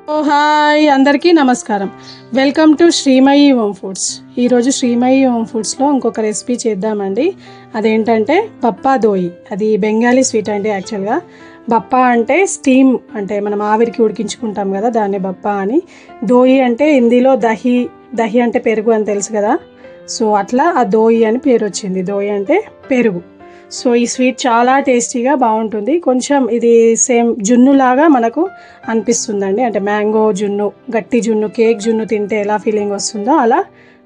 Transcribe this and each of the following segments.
Hi అందరికీ నమస్కారం. Welcome to Srimayi home foods. ఈరోజు శ్రీమయి హోమ్ ఫుడ్స్లో ఇంకొక రెసిపీ చేద్దామండి. అదేంటంటే బప్పా దోయి. అది బెంగాలీ స్వీట్ అండి. యాక్చువల్గా బప్పా అంటే స్టీమ్, అంటే మనం ఆవిరికి ఉడికించుకుంటాం కదా, దాన్ని బప్పా అని. దోయి అంటే హిందీలో దహి, దహి అంటే పెరుగు అని తెలుసు కదా. సో అట్లా ఆ దోయి అని పేరు వచ్చింది. దోయి అంటే పెరుగు. సో ఈ స్వీట్ చాలా టేస్టీగా బాగుంటుంది. కొంచెం ఇది సేమ్ జున్నులాగా మనకు అనిపిస్తుందండి. అంటే మ్యాంగో జున్ను, గట్టి జున్ను, కేక్ జున్ను తింటే ఎలా ఫీలింగ్ వస్తుందో అలా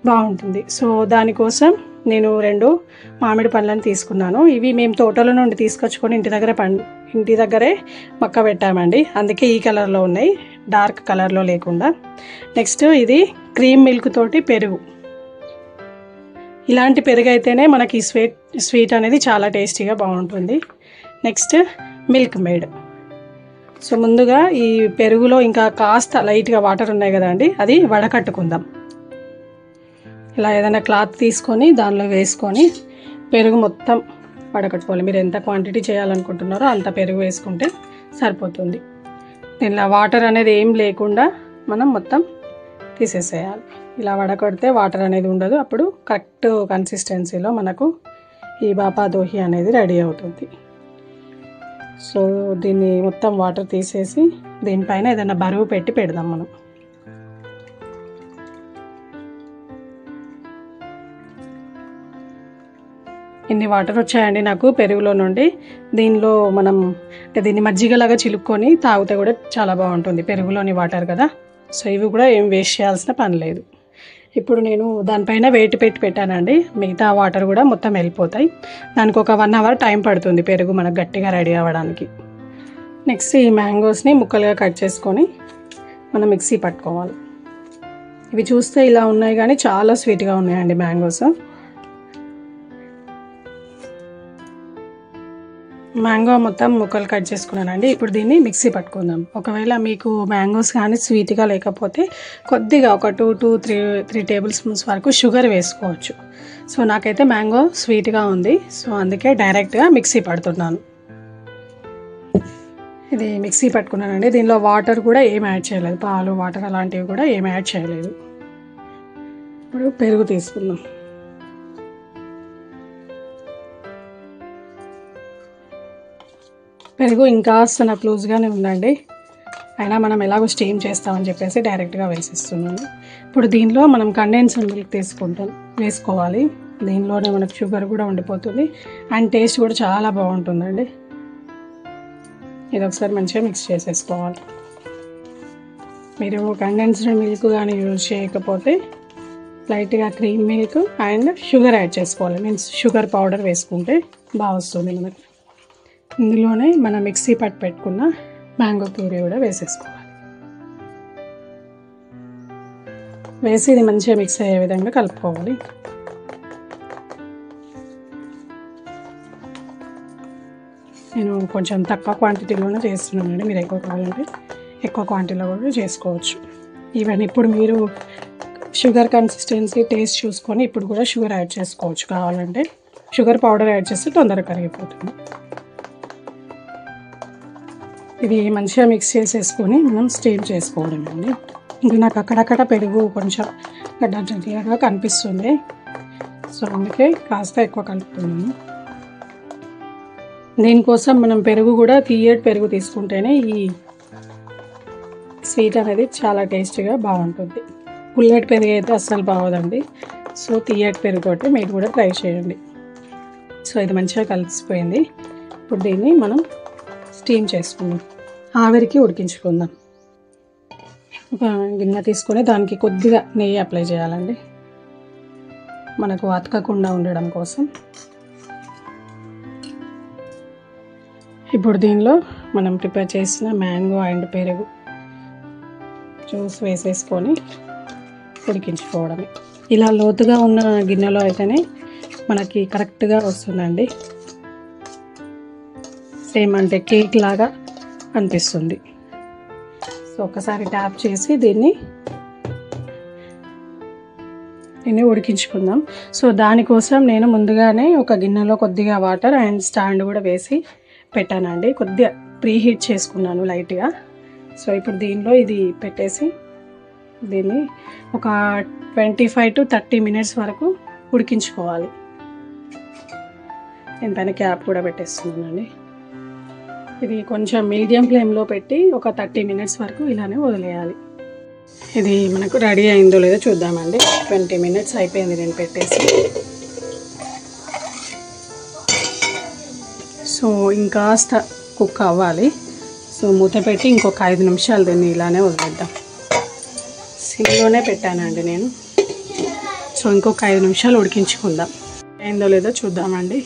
బాగుంటుంది. సో దానికోసం నేను 2 మామిడి పండ్లను తీసుకున్నాను. ఇవి మేము తోటల నుండి తీసుకొచ్చుకొని ఇంటి దగ్గరే మక్క పెట్టామండి. అందుకే ఈ కలర్లో ఉన్నాయి, డార్క్ కలర్లో లేకుండా. నెక్స్ట్ ఇది క్రీమ్ మిల్క్ తోటి పెరుగు. ఇలాంటి పెరుగు అయితేనే మనకి స్వీట్ అనేది చాలా టేస్టీగా బాగుంటుంది. Next milk made. సో ముందుగా ఈ పెరుగులో ఇంకా కాస్త లైట్గా వాటర్ ఉన్నాయి కదండి, అది వడకట్టుకుందాం. ఇలా ఏదైనా క్లాత్ తీసుకొని దానిలో వేసుకొని పెరుగు మొత్తం వడకట్టుకోవాలి. మీరు ఎంత క్వాంటిటీ చేయాలనుకుంటున్నారో అంత పెరుగు వేసుకుంటే సరిపోతుంది. దీనిలో వాటర్ అనేది ఏం లేకుండా మనం మొత్తం తీసేసేయాలి. ఇలా వడకడితే వాటర్ అనేది ఉండదు. అప్పుడు కరెక్ట్ కన్సిస్టెన్సీలో మనకు ఈ బాపా దోహి అనేది రెడీ అవుతుంది. సో దీన్ని మొత్తం వాటర్ తీసేసి దీనిపైన ఏదైనా బరువు పెట్టి పెడదాం మనం. ఇన్ని వాటర్ వచ్చాయండి నాకు పెరుగులో నుండి. దీనిలో మనం దీన్ని మజ్జిగలాగా చిలుక్కొని తాగితే కూడా చాలా బాగుంటుంది, పెరుగులోని వాటర్ కదా. సో ఇవి కూడా ఏం వేస్ట్ చేయాల్సిన పని లేదు. ఇప్పుడు నేను దానిపైన వెయిట్ పెట్టి పెట్టానండి. మిగతా వాటర్ కూడా మొత్తం వెళ్ళిపోతాయి. దానికి ఒక 1 అవర్ టైం పడుతుంది పెరుగు మనకు గట్టిగా రెడీ అవ్వడానికి. నెక్స్ట్ ఈ మ్యాంగోస్ని ముక్కలుగా కట్ చేసుకొని మనం మిక్సీ పట్టుకోవాలి. ఇవి చూస్తే ఇలా ఉన్నాయి కానీ చాలా స్వీట్గా ఉన్నాయండి మ్యాంగోస్. మ్యాంగో మొత్తం ముక్కలు కట్ చేసుకున్నానండి. ఇప్పుడు దీన్ని మిక్సీ పట్టుకుందాం. ఒకవేళ మీకు మ్యాంగోస్ కానీ స్వీట్గా లేకపోతే కొద్దిగా ఒక 2 to 3 టేబుల్ స్పూన్స్ వరకు షుగర్ వేసుకోవచ్చు. సో నాకైతే మ్యాంగో స్వీట్గా ఉంది, సో అందుకే డైరెక్ట్గా మిక్సీ పడుతున్నాను. ఇది మిక్సీ పట్టుకున్నానండి. దీనిలో వాటర్ కూడా ఏం యాడ్ చేయలేదు, పాలు వాటర్ అలాంటివి కూడా ఏం యాడ్ చేయలేదు. ఇప్పుడు పెరుగు తీసుకుందాం. పెరుగు ఇంకా నాకు లూజ్గానే ఉందండి, అయినా మనం ఎలాగో స్టీమ్ చేస్తామని చెప్పేసి డైరెక్ట్గా వేసిస్తున్నాను. ఇప్పుడు దీనిలో మనం కండెన్స్డ్ మిల్క్ వేసుకోవాలి. దీనిలోనే మనకు షుగర్ కూడా ఉండిపోతుంది అండ్ టేస్ట్ కూడా చాలా బాగుంటుందండి. ఇది ఒకసారి మంచిగా మిక్స్ చేసేసుకోవాలి. మీరు కండెన్స్డ్ మిల్క్ కానీ యూజ్ చేయకపోతే లైట్గా cream milk and sugar add చేసుకోవాలి. మీన్స్ షుగర్ పౌడర్ వేసుకుంటే బాగా వస్తుంది మనకు. ఇందులోనే మనం మిక్సీ పట్టి పెట్టుకున్న మ్యాంగో ప్యూరీ కూడా వేసేసుకోవాలి. వేసి ఇది మంచిగా మిక్స్ అయ్యే విధంగా కలుపుకోవాలి. నేను కొంచెం తక్కువ క్వాంటిటీలోనే చేస్తున్నానండి. మీరు ఎక్కువ కావాలంటే ఎక్కువ క్వాంటిటీలో కూడా చేసుకోవచ్చు. ఈవెన్ ఇప్పుడు మీరు షుగర్ కన్సిస్టెన్సీ టేస్ట్ చూసుకొని ఇప్పుడు కూడా షుగర్ యాడ్ చేసుకోవచ్చు. కావాలంటే షుగర్ పౌడర్ యాడ్ చేస్తే తొందరగా కరిగిపోతుంది. ఇది మంచిగా మిక్స్ చేసేసుకొని మనం స్టీమ్ చేసుకోవడం అండి. ఇంకా నాకు అక్కడక్కడ పెరుగు కొంచెం గడ్డగా కనిపిస్తుంది, సో అందుకే కాస్త ఎక్కువ కలుపుతున్నాను. దీనికోసం మనం పెరుగు కూడా తీయటి పెరుగు తీసుకుంటేనే ఈ స్వీట్ అనేది చాలా టేస్టీగా బాగుంటుంది. పుల్లటి పెరుగు అయితే అస్సలు బాగోదండి. సో తీయటి పెరుగు తోటి మీరు కూడా ట్రై చేయండి. సో ఇది మంచిగా కలిసిపోయింది. ఇప్పుడు దీన్ని మనం స్టీమ్ చేసుకుందాం, ఆవిరికి ఉడికించుకుందాం. ఒక గిన్నె తీసుకొని దానికి కొద్దిగా నెయ్యి అప్లై చేయాలండి, మనకు అతకకుండా ఉండడం కోసం. ఇప్పుడు దీనిలో మనం ప్రిపేర్ చేసిన మ్యాంగో అండ్ పెరుగు జ్యూస్ వేసేసుకొని ఉడికించుకోవడమే. ఇలా లోతుగా ఉన్న గిన్నెలో అయితేనే మనకి కరెక్ట్గా వస్తుందండి. సేమ్ అంటే కేక్ లాగా అనిపిస్తుంది. సో ఒకసారి ట్యాప్ చేసి దీన్ని ఉడికించుకుందాం. సో దానికోసం నేను ముందుగానే ఒక గిన్నెలో కొద్దిగా వాటర్ అండ్ స్టాండ్ కూడా వేసి పెట్టానండి. కొద్దిగా ప్రీ హీట్ చేసుకున్నాను లైట్గా. సో ఇప్పుడు దీనిలో ఇది పెట్టేసి దీన్ని ఒక 25 to 30 minutes వరకు ఉడికించుకోవాలి. నేను పైన క్యాప్ కూడా పెట్టేస్తున్నానండి. ఇది కొంచెం మీడియం ఫ్లేమ్లో పెట్టి ఒక 30 minutes వరకు ఇలానే వదిలేయాలి. ఇది మనకు రెడీ అయిందో లేదో చూద్దామండి. 20 minutes అయిపోయింది నేను పెట్టేసి. సో ఇంకాస్త కుక్ అవ్వాలి. సో మూత పెట్టి ఇంకొక 5 నిమిషాలు దీన్ని ఇలానే వదిలేద్దాం. సిమ్లోనే పెట్టానండి నేను. సో ఇంకొక 5 నిమిషాలు ఉడికించుకుందాం. అయిందో లేదో చూద్దామండి.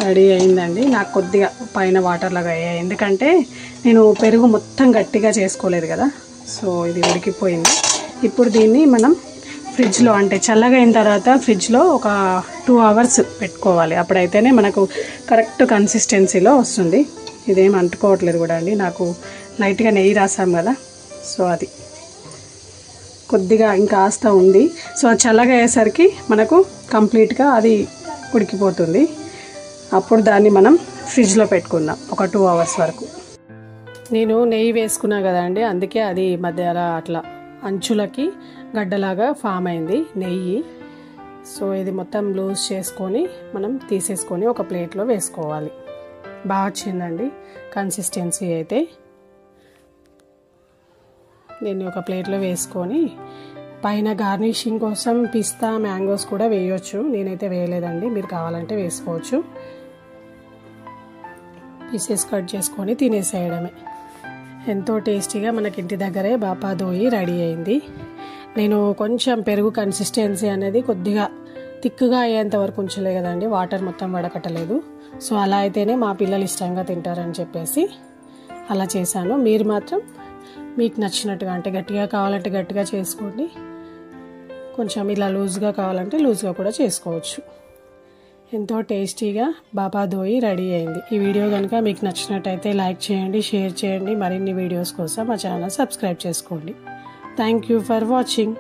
రెడీ అయిందండి. నాకు కొద్దిగా పైన వాటర్ లాగా అయ్యాయి, ఎందుకంటే నేను పెరుగు మొత్తం గట్టిగా చేసుకోలేదు కదా. సో ఇది ఉడికిపోయింది. ఇప్పుడు దీన్ని మనం ఫ్రిడ్జ్లో, అంటే చల్లగా అయిన తర్వాత ఫ్రిడ్జ్లో ఒక 2 hours పెట్టుకోవాలి. అప్పుడైతేనే మనకు కరెక్ట్ కన్సిస్టెన్సీలో వస్తుంది. ఇదేం అంటుకోవట్లేదు కూడా అండి. నాకు లైట్గా నెయ్యి రాసాం కదా, సో అది కొద్దిగా ఇంకాస్త ఉంది. సో చల్లగా అయ్యేసరికి మనకు కంప్లీట్గా అది ఉడికిపోతుంది. అప్పుడు దాన్ని మనం ఫ్రిడ్జ్లో పెట్టుకుందాం ఒక 2 hours వరకు. నేను నెయ్యి వేసుకున్నా కదండి, అందుకే అది మధ్యలో అట్లా అంచులకి గడ్డలాగా ఫామ్ అయింది నెయ్యి. సో ఇది మొత్తం లూజ్ చేసుకొని మనం తీసేసుకొని ఒక ప్లేట్లో వేసుకోవాలి. బాగా వచ్చిందండి కన్సిస్టెన్సీ అయితే. దీన్ని ఒక ప్లేట్లో వేసుకొని పైన గార్నిషింగ్ కోసం పిస్తా, మ్యాంగోస్ కూడా వేయొచ్చు. నేనైతే వేయలేదండి, మీరు కావాలంటే వేసుకోవచ్చు. పీసెస్ కట్ చేసుకొని తినేసేయడమే. ఎంతో టేస్టీగా మనకి ఇంటి దగ్గరే బాపాదోయి రెడీ అయింది. నేను కొంచెం పెరుగు కన్సిస్టెన్సీ అనేది కొద్దిగా థిక్గా అయ్యేంత వరకు ఉంచలే కదండి, వాటర్ మొత్తం వడకట్టలేదు. సో అలా అయితేనే మా పిల్లలు ఇష్టంగా తింటారని చెప్పేసి అలా చేశాను. మీరు మాత్రం మీకు నచ్చినట్టుగా, అంటే గట్టిగా కావాలంటే గట్టిగా చేసుకోండి, కొంచెం ఇలా లూజ్గా కావాలంటే లూజ్గా కూడా చేసుకోవచ్చు. ఎంతో టేస్టీగా బాపాదోయి రెడీ అయింది. ఈ వీడియో కనుక మీకు నచ్చినట్టయితే లైక్ చేయండి, షేర్ చేయండి. మరిన్ని వీడియోస్ కోసం మా ఛానల్ సబ్స్క్రైబ్ చేసుకోండి. Thank you for watching.